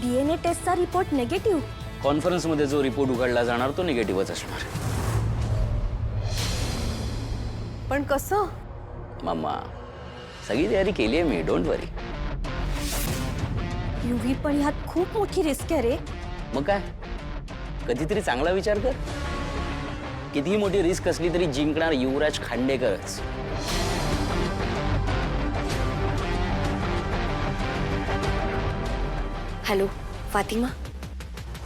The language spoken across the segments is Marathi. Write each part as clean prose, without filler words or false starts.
DNA टेस्टचा रिपोर्ट निगेटिव्ह. कॉन्फरन्स मध्ये जो रिपोर्ट उघडला जाणार तो निगेटिव्हच असणार. पण कसं? मम्मा सगळी तयारी केली आहे मी, डोंट वरी. युवी पण ह्यात खूप मोठी रिस्क आहे रे. मग काय, कधीतरी चांगला विचार कर. कितीही मोठी रिस्क असली तरी जिंकणार युवराज खांडेकरच. हॅलो फातिमा,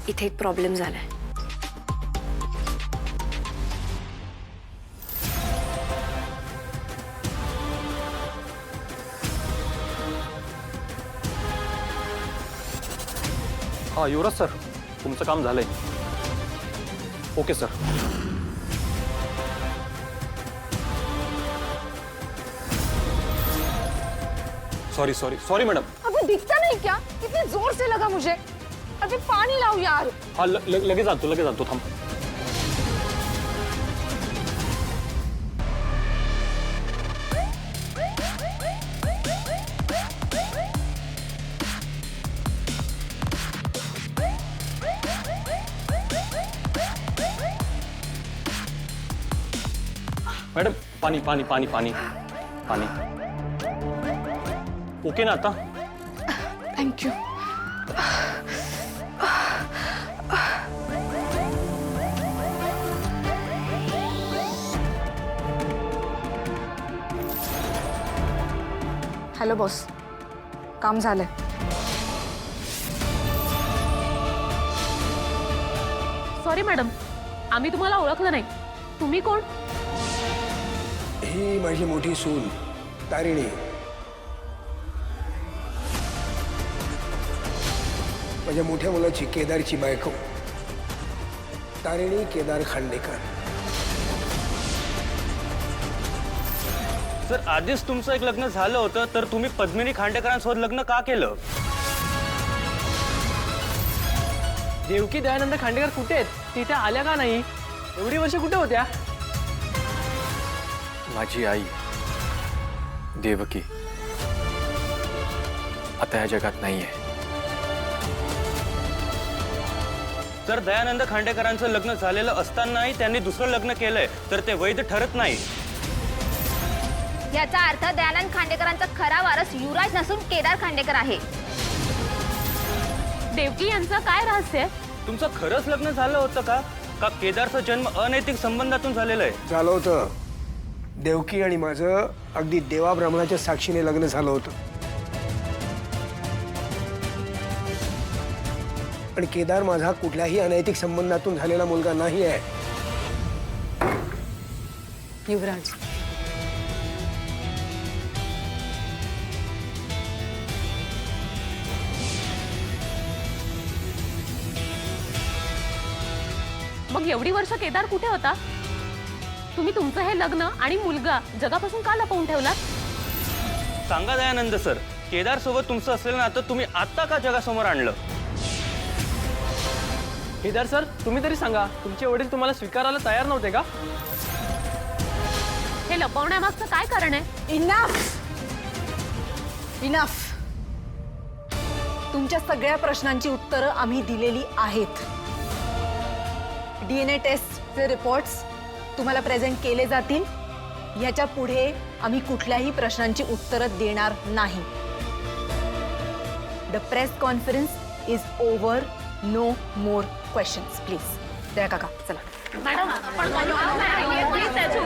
इथे एक प्रॉब्लेम झालाय. हाँ युवराज सर, तुमचं काम झालंय. Okay sir. Sorry sorry sorry madam. अभी दिखता नहीं क्या? कितने जोर से लगा मुझे. अभी पानी लाओ यार. हाँ लगेच आणतो थांब. मैडम पानी पानी पानी पानी पानी. ओके ना आता? Thank you. हॅलो बॉस, काम झालंय. सॉरी मॅडम, आम्ही तुम्हाला ओळखलं नाही. तुम्ही कोण? ही माझी मोठी सून तारिणी. माझ्या मोठ्या मुलाची केदारची बायको तारिणी केदार खांडेकर. सर आधीच तुमचं एक लग्न झालं होतं, तर तुम्ही पद्मिनी खांडेकरांसोबत लग्न का केलं? देवकी दयानंद खांडेकर कुठे आहेत? तिथे आल्या का नाही? एवढी वर्ष कुठे होत्या? माझी आई देवकी आता या जगात नाहीये. तर दयानंद खांडेकरांचं लग्न झालेलं असतानाही त्यांनी दुसरं लग्न केलंय, तर ते वैध ठरत नाही. याचा अर्थ दयानंद खांडेकरांचा खरा वारस युवराज नसून केदार खांडेकर आहे. देवकी यांचं काय रहस्य आहे? तुमचं खरंच लग्न झालं होतं का? का केदारचा जन्म अनैतिक संबंधातून झालेला आहे? झालं होतं. देवकी आणि माझं अगदी देवाब्राह्मणाच्या साक्षीने लग्न झालं होतं. पण केदार माझा कुठल्याही अनैतिक संबंधातून झालेला मुलगा नाही आहे. युवराज, मग एवढी वर्ष केदार कुठे होता? तुम्ही तुमचं हे लग्न आणि मुलगा जगापासून का लपवून ठेवलात? सांगा दयानंद सर, केदार सोबत तुमचं असलेलं नातं तुम्ही आता का जगासमोर आणलं? केदार सर, तुम्ही तरी सांगा, तुमचे वडील तुम्हाला स्वीकारायला तयार नव्हते का? हे लपवण्यामागचं काय कारण आहे? Enough enough. तुमच्या सगळ्या प्रश्नांची उत्तरं आम्ही दिलेली आहेत. DNA टेस्टचे रिपोर्ट्स तुम्हाला प्रेझेंट केले जातील. याच्या पुढे आम्ही कुठल्याही प्रश्नांची उत्तरं देणार नाही. The press conference is over. No more questions please. Daya काका चला. मॅडम प्लीज त्याची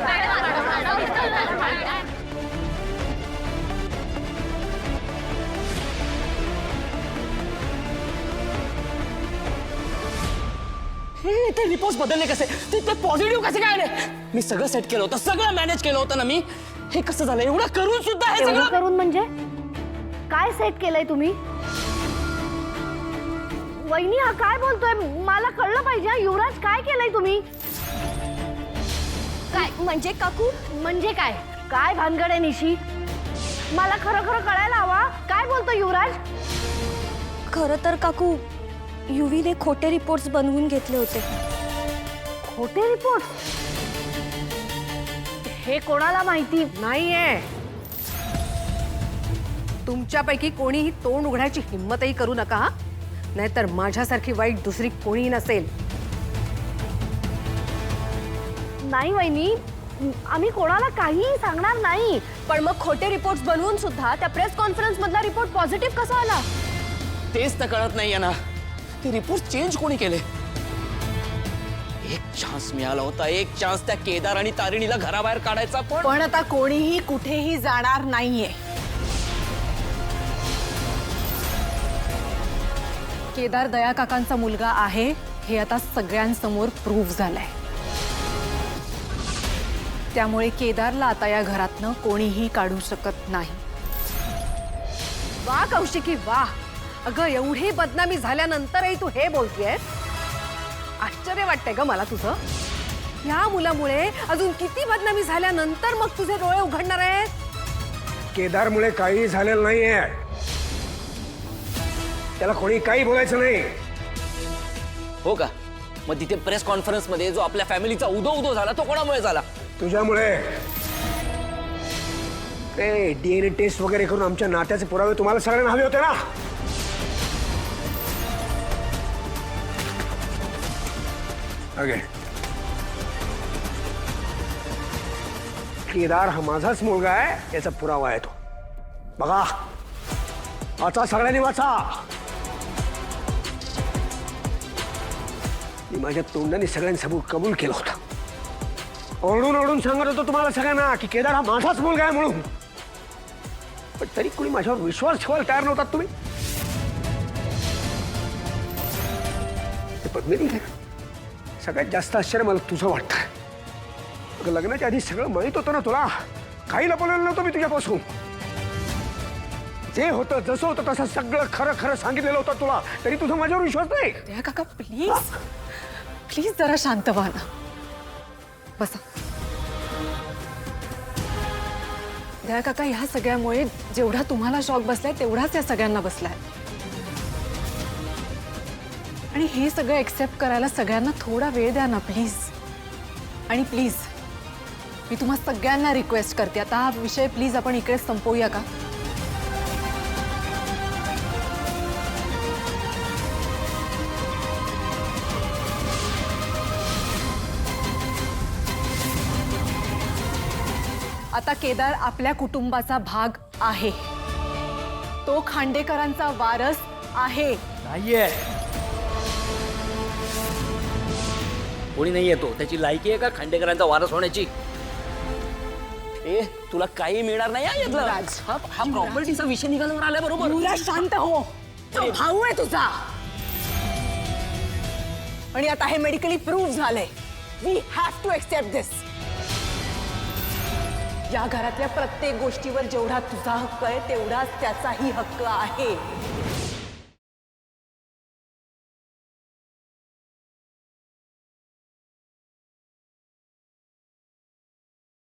ते रिपोर्ट बदलले कसे? ते पॉझिटिव्ह कसे काय आले? मी सगळं सेट केलं होतं, सगळं मॅनेज केलं होतं ना मी. हे कसं झालं? एवढं करून सुद्धा हे सगळं करून म्हणजे काय सेट केलंय तुम्ही? वहिनी हा काय बोलतोय? मला कळलं पाहिजे. युवराज काय केलंय तुम्ही? काय म्हणजे काकू? म्हणजे काय काय भानगड आहे निशी? मला खरं खरं कळायला हवा. काय बोलतो युवराज? खरं तर काकू, युवीने खोटे रिपोर्ट्स बनवून घेतले होते. खोटे रिपोर्ट्स? हे कोणाला माहिती नाहीये. तुमच्यापैकी कोणीही तोंड उघडायची हिम्मतही करू नका. नाहीतर माझ्यासारखी वाईट दुसरी कोणी नसेल. नाही वहिनी, आम्ही कोणाला काहीही सांगणार नाही. पण मग खोटे रिपोर्ट्स बनवून सुद्धा त्या प्रेस कॉन्फरन्स मधला रिपोर्ट पॉझिटिव्ह कसा आला? तेच तर कळत नाहीये ना. ते रिपोर्ट चेंज कोणी केले? एक चान्स मिळाला होता, एक चान्स त्या केदार आणि तारिणीला घराबाहेर काढायचा. पण आता कोणीही कुठेही जाणार नाहीये. केदार दया काकांचा मुलगा आहे हे आता सगळ्यांसमोर प्रूव्ह झालंय. त्यामुळे केदारला आता या घरातनं कोणीही काढू शकत नाही. वा कौशिकी वा. अगं एवढी बदनामी झाल्यानंतरही तू हे बोलतेस? आश्चर्य वाटतंय ग मला तुझं. या मुलामुळे अजून किती बदनामी झाल्यानंतर मग तुझे डोळे उघडणार आहेत? केदारमुळे काही झालेलं नाहीये. त्याला कोणी काही बोलायचं नाही. हो का? मग तिथे प्रेस कॉन्फरन्स मध्ये जो आपल्या फॅमिलीचा उदो उदो झाला तो कोणामुळे झाला? तुझ्यामुळे. ते डीएनए टेस्ट वगैरे करून आमच्या नात्याचे पुरावे तुम्हाला सगळ्यांना हवे होते ना. ओके, केदार हा माझाच मुलगा आहे याचा पुरावा आहे तो. बघा, वाचा सगळ्यांनी वाचा. मी माझ्या तोंडाने सगळ्यांसमोर कबूल केलं होतं. ओरडून ओरडून सांगत होतो तुम्हाला सगळ्यांना की केदार हा माझाच मुलगा आहे म्हणून. पण तरी कोणी माझ्यावर विश्वास ठेवायला तयार नव्हतात तुम्ही. पद्मिनी, सगळ्यात जास्त आश्चर्य मला तुझं वाटतं. लग्नाच्या आधी सगळं माहित होतं ना तुला. काही लपवलेलं नव्हतं मी तुझ्यापासून. जे होतं जसं होतं तसं सगळं खरं खरं सांगितलेलं होतं तुला. तरी तुझा माझ्यावर विश्वास नाही. दया काका प्लीज प्लीज जरा शांत व्हा ना. बसा. दया काका, ह्या सगळ्यामुळे जेवढा तुम्हाला शॉक बसलाय तेवढाच या सगळ्यांना बसलाय. आणि हे सगळं एक्सेप्ट करायला सगळ्यांना थोडा वेळ द्या ना प्लीज. आणि प्लीज मी तुम्हा सगळ्यांना रिक्वेस्ट करते, आता हा विषय प्लीज आपण इकडेच संपवूया का? आता केदार आपल्या कुटुंबाचा भाग आहे. तो खांडेकरांचा वारस आहे. नाहीये. कोणी नाही येतो. त्याची लायकी आहे का खांडेकरांचा वारस होण्याची? ए, तुला काही मिळणार नाही हा यातलं. हा प्रॉपर्टीचा विषय निघाल्यावर आलाय बरोबर. युवराज शांत हो. तो भाऊ आहे तुझा. आणि आता हे मेडिकली प्रूव्ह झालंय. वी हॅव टू एक्सेप्ट दिस. या घरातल्या प्रत्येक गोष्टीवर जेवढा तुझा हक्क आहे तेवढाच त्याचाही हक्क आहे.